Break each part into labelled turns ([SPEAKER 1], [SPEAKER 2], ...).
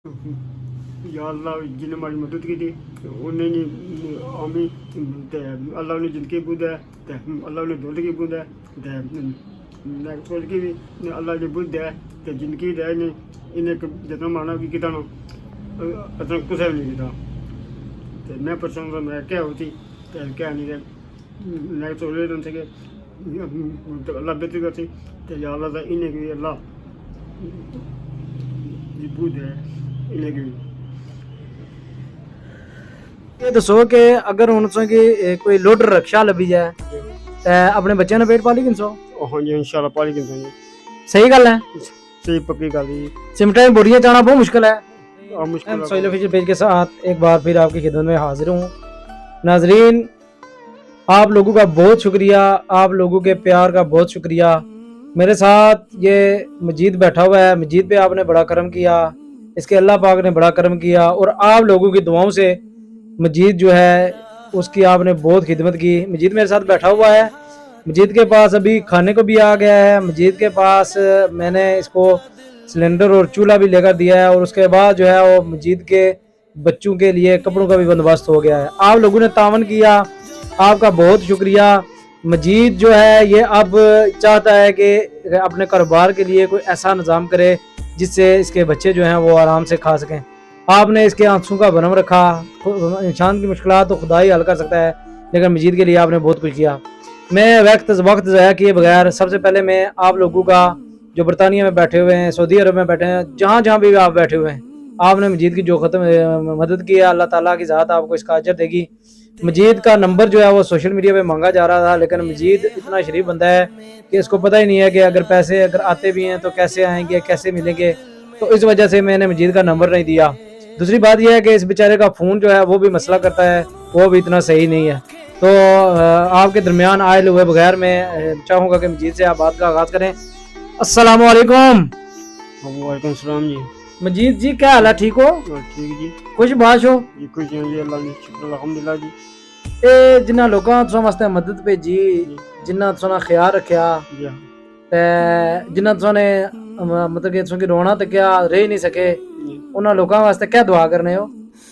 [SPEAKER 1] या अल्लाह जिन्हें हमारी मदद की थी उन्हें आमी अल्लाह ने जिंदगी बुद्ध है अल्लाह ने दौलत की बुद्ध है मैं सोच के भी अल्लाह ने बुद्ध है तो जिंदगी है इन्हें जितना माना भी कितना ना इतना कुछ भी नहीं किया तो मैं पसंद मैं क्या होती क्या नहीं है मैं सोच रहे थे कि अल्लाह बेहतर करती तो या अल्लाह इन्हें की अल्लाह बुद्ध है इन्हें की
[SPEAKER 2] ये दसो कि अगर हुण तुसां की कोई लोडर रक्षा लभी जाए ते अपने बच्चों ने पेट पाली किनसो?
[SPEAKER 1] हाँ जी इंशाल्लाह पाली किनसो जी
[SPEAKER 2] सही गल है।
[SPEAKER 1] सही पक्की गल जी
[SPEAKER 2] सिमटा में बोरियां चाना बहुत मुश्किल है।
[SPEAKER 1] मुश्किल
[SPEAKER 2] सोहेल ऑफिशियल पेज के साथ एक बार फिर आपकी खिदमत में हाजिर हूँ। नाजरीन, आप लोगों का बहुत शुक्रिया, आप लोगों के प्यार का बहुत शुक्रिया। मेरे साथ ये मजीद बैठा हुआ है। मजीद पे आपने बड़ा करम किया, इसके अल्लाह पाक ने बड़ा करम किया और आप लोगों की दुआओं से मजीद जो है उसकी आपने बहुत खिदमत की। मजीद मेरे साथ बैठा हुआ है। मजीद के पास अभी खाने को भी आ गया है। मजीद के पास मैंने इसको सिलेंडर और चूल्हा भी लेकर दिया है और उसके बाद जो है वो मजीद के बच्चों के लिए कपड़ों का भी बंदोबस्त हो गया है। आप लोगों ने तावन किया, आपका बहुत शुक्रिया। मजीद जो है ये अब चाहता है कि अपने कारोबार के लिए कोई ऐसा निज़ाम करे जिससे इसके बच्चे जो हैं वो आराम से खा सकें। आपने इसके आंसू का भरम रखा। इंसान की मुश्किलात तो खुदा ही हल कर सकता है, लेकिन मजीद के लिए आपने बहुत कुछ किया। मैं वक्त ज़ाया किए बगैर सबसे पहले मैं आप लोगों का जो बरतानिया में बैठे हुए हैं, सऊदी अरब में बैठे हैं, जहाँ जहाँ भी आप बैठे हुए हैं, आपने मजीद की जो ख़त्म मदद की है, अल्लाह ताला की ज़ात आपको इसका अजर देगी। मजीद का नंबर जो है वो सोशल मीडिया पे मांगा जा रहा था, लेकिन मजीद इतना शरीफ बंदा है कि इसको पता ही नहीं है कि अगर पैसे अगर आते भी हैं तो कैसे आएंगे, कैसे मिलेंगे, तो इस वजह से मैंने मजीद का नंबर नहीं दिया। दूसरी बात यह है कि इस बेचारे का फ़ोन जो है वो भी मसला करता है, वो भी इतना सही नहीं है। तो आपके दरमियान आए हुए बगैर मैं चाहूँगा कि मजीद से आप बात का आगाज़ करें। अस्सलाम वालेकुम।
[SPEAKER 1] वालेकुम सलाम जी।
[SPEAKER 2] मजीद जी क्या हाल है, ठीक हो?
[SPEAKER 1] ठीक जी,
[SPEAKER 2] खुश बाश हो
[SPEAKER 1] जी खुश हैं जी, अल्लाह ने शुक्र अल्हम्दुलिल्लाह जी।
[SPEAKER 2] ए जिन्ना लोगों तुसां वास्ते मदद भेजी, जिन्ना तुसां ख्याल रखा
[SPEAKER 1] जी हाँ
[SPEAKER 2] ते जिन्ना तुसां ने मतलब कि तुसां की रोना तक क्या रह नहीं सके, उन्हां लोगों वास्ते क्या दुआ करने हो?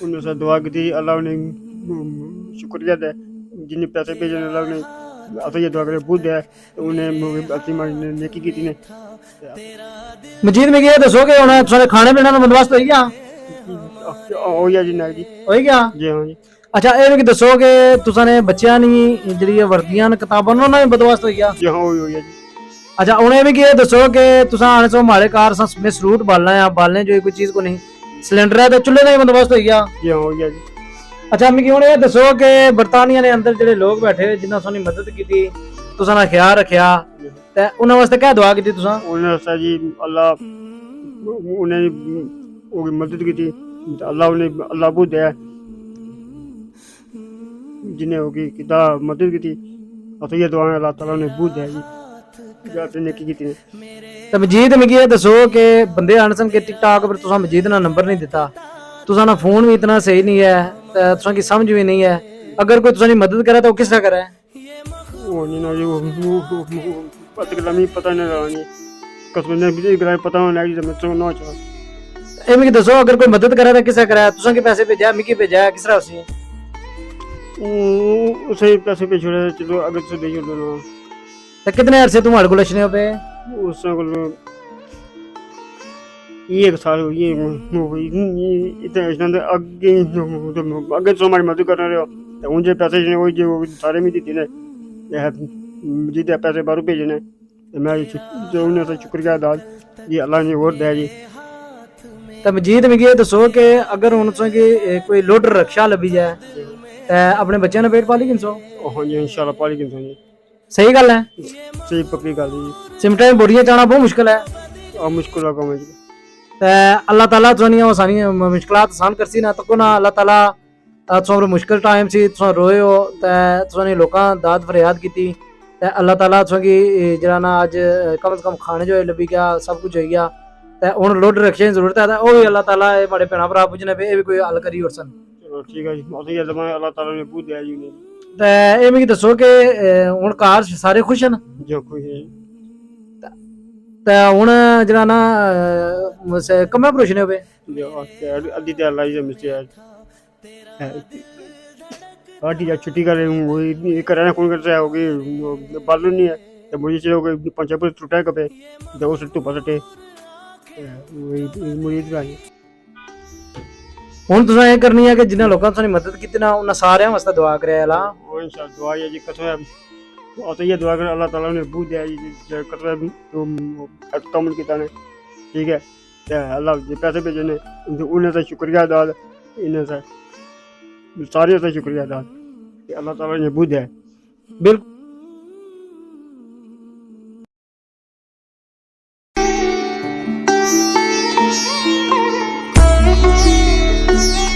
[SPEAKER 1] उन्होंने सा दुआ की थी, अल्लाह ने शुक्रिया दे जिन्हें पैसे भेजे अल्लाह ने असा ये दुआ करे बुद्ध है उन्हें अति नेकी की थी ने।
[SPEAKER 2] मजीद में ये दसो कि हुण तुसां खाने पीने का बंदोबस्त हो गया?
[SPEAKER 1] हो गया जी नायक जी,
[SPEAKER 2] हो गया।
[SPEAKER 1] जी हाँ जी।
[SPEAKER 2] अच्छा ये भी दसो कि तुसां ने बच्चों नी जेह्ड़ी वर्दियां किताबां उन्हां दा बंदोबस्त हो गया?
[SPEAKER 1] जी हाँ हो गया जी।
[SPEAKER 2] अच्छा उन्हें भी ये दसो कि तुसां आने सो हमारे कार में सरूट बालना है, बालने जो कोई चीज को नहीं, सिलेंडर है तो चूल्हे का बंदोबस्त हो गया?
[SPEAKER 1] जी हाँ हो गया जी।
[SPEAKER 2] अच्छा मिगी हुण ये दसो कि बरतानिया ने अंदर जेह्ड़े लोग बैठे जिन्हां सोनी मदद की, तुसां दा ख्याल रखा, ते उन्हां वास्ते क्या दुआ की तुसां?
[SPEAKER 1] उन्होंने सा जी अल्लाह उन्हें वो मदद की थी, अल्लाह ने अल्लाह बुद्ध है जिन्हें होगी किदा मदद की थी, असा ये दुआ अल्लाह ताला ने बुद्ध है जी जाते नेकी की थी।
[SPEAKER 2] ते मजीद मिगी ये दसो कि बंदे आनसन के टिकटॉक पर तुसां मजीद ना नंबर नहीं दिता, तुसां ना फोन भी इतना सही नहीं है, तुसां की समझ भी नहीं है, अगर कोई तुसां मदद करे तो किस तरह करे?
[SPEAKER 1] वो नहीं ना ये पता कला नहीं पता नहीं रहा नहीं कसम ने भी गला पता होना है जब मैं ना चाह
[SPEAKER 2] ए मिगी दसो अगर कोई मदद करे तो किस तरह करे? तुसां के पैसे भेजा, मिगी भेजा, किस तरह उसी
[SPEAKER 1] उसे पैसे पे छोड़े चलो अगर से दे छोड़ो ना।
[SPEAKER 2] ते कितने अरसे तुम्हारे को लक्षण पे?
[SPEAKER 1] उस ये एक साल हुई इतने आगे आगे तो हमारी मदद करना रहे तो उनसे पैसे वही जो सारे में दी ने जितने पैसे बाहरों भेजे ने मैं जो उन्हें तो शुक्रिया अदा ये अल्लाह ने और दिया जी।
[SPEAKER 2] तो मजीद मिगी ये दसो कि अगर हुण तुसां की कोई लोडर रक्षा लभी जाए ते अपने बच्चों ने पेट पाली किनसो?
[SPEAKER 1] हाँ जी इंशाल्लाह पाली किन जी।
[SPEAKER 2] सही गल है।
[SPEAKER 1] सही पक्की गल जी।
[SPEAKER 2] सिमटा में बोरियां चाना बहुत मुश्किल है।
[SPEAKER 1] और मुश्किल का काम है जी।
[SPEAKER 2] ते अल्लाह ताला तुसां सारी मुश्किलात आसान करसी ना, तको ना अल्लाह ताला तुसां मुश्किल टाइम सी तुसां रोए हो ते तुसां लोकां दाद फरियाद कीती ते अल्लाह ताला तुसां की जेह्ड़ा ना अज कम से कम खाने जो लभी गया, सब कुछ हो गया ते हुण लोडर रक्षे की जरूरत है ते ओह भी अल्लाह ताला बड़े भैन भरा पुजने पे भी कोई हल करी ओड़सन।
[SPEAKER 1] चलो ठीक है जी, असें ये जमा अल्लाह ताला ने पूछ दिया जी ने।
[SPEAKER 2] ते ए मिगी दसो कि हुण घर सारे खुश न?
[SPEAKER 1] जो कोई है
[SPEAKER 2] ਤੇ ਹੁਣ ਜਿਹੜਾ ਨਾ ਕਮਾ ਪਰੋਸ਼ਨੇ ਹੋਵੇ
[SPEAKER 1] अद्धी तैयार लाई से मिस्त्री आटी जा छुट्टी कर रहे हूँ वही कराना कौन करता है होगी बालू नहीं है तो मुझे चाहिए होगी पंचायत पर टूटा कपे दो से तो पसटे वही मुझे तो आई
[SPEAKER 2] ਹੁਣ ਤੁਸੀਂ ਇਹ ਕਰਨੀ ਹੈ ਕਿ ਜਿਨ੍ਹਾਂ ਲੋਕਾਂ ਨੇ ਮਦਦ ਕੀਤੀ ਨਾ ਉਹਨਾਂ ਸਾਰਿਆਂ ਵਾਸਤੇ ਦੁਆ ਕਰਿਆ ਲਾ
[SPEAKER 1] और इंशाल्लाह दुआ है जी कसम है और तो ये दुआ कर अल्लाह ताला ने बूझ दिया जी कसम तो कम किया ने ठीक है तो अल्लाह जे पैसे भेजे ने उन्हें तो शुक्रिया अदा इन्हें से सारे से शुक्रिया अदा कि अल्लाह ताला ने बूझ दिया
[SPEAKER 2] बिल्कुल